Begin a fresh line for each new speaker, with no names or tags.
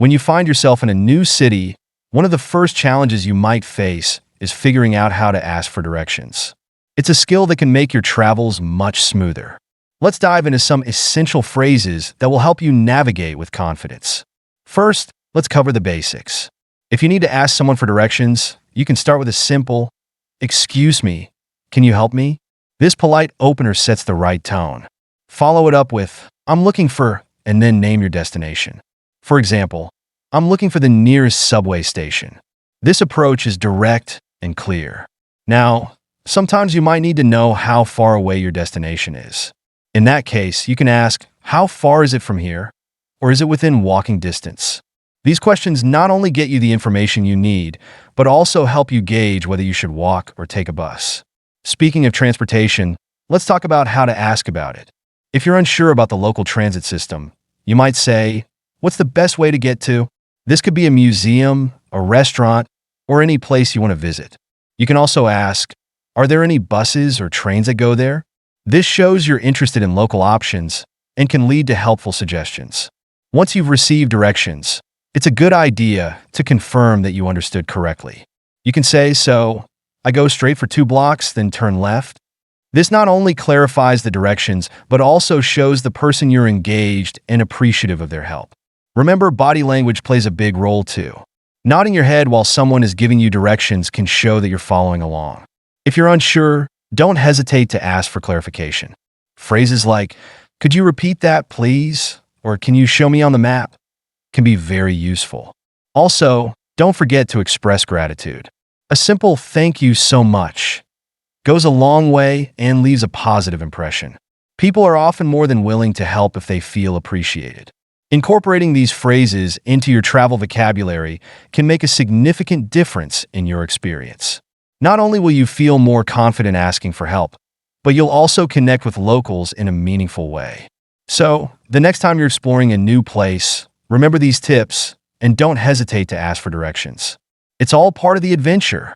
When you find yourself in a new city, one of the first challenges you might face is figuring out how to ask for directions. It's a skill that can make your travels much smoother. Let's dive into some essential phrases that will help you navigate with confidence. First, let's cover the basics. If you need to ask someone for directions, you can start with a simple, "Excuse me, can you help me?" This polite opener sets the right tone. Follow it up with, "I'm looking for," and then name your destination. For example, "I'm looking for the nearest subway station." This approach is direct and clear. Now, sometimes you might need to know how far away your destination is. In that case, you can ask, "How far is it from here?" Or "Is it within walking distance?" These questions not only get you the information you need, but also help you gauge whether you should walk or take a bus. Speaking of transportation, let's talk about how to ask about it. If you're unsure about the local transit system, you might say, "What's the best way to get to?" This could be a museum, a restaurant, or any place you want to visit. You can also ask, "Are there any buses or trains that go there?" This shows you're interested in local options and can lead to helpful suggestions. Once you've received directions, it's a good idea to confirm that you understood correctly. You can say, "So, I go straight for 2 blocks, then turn left." This not only clarifies the directions, but also shows the person you're engaged and appreciative of their help. Remember, body language plays a big role too. Nodding your head while someone is giving you directions can show that you're following along. If you're unsure, don't hesitate to ask for clarification. Phrases like, "Could you repeat that, please?" or "Can you show me on the map?" can be very useful. Also, don't forget to express gratitude. A simple "thank you so much" goes a long way and leaves a positive impression. People are often more than willing to help if they feel appreciated. Incorporating these phrases into your travel vocabulary can make a significant difference in your experience. Not only will you feel more confident asking for help, but you'll also connect with locals in a meaningful way. So, the next time you're exploring a new place, remember these tips and don't hesitate to ask for directions. It's all part of the adventure.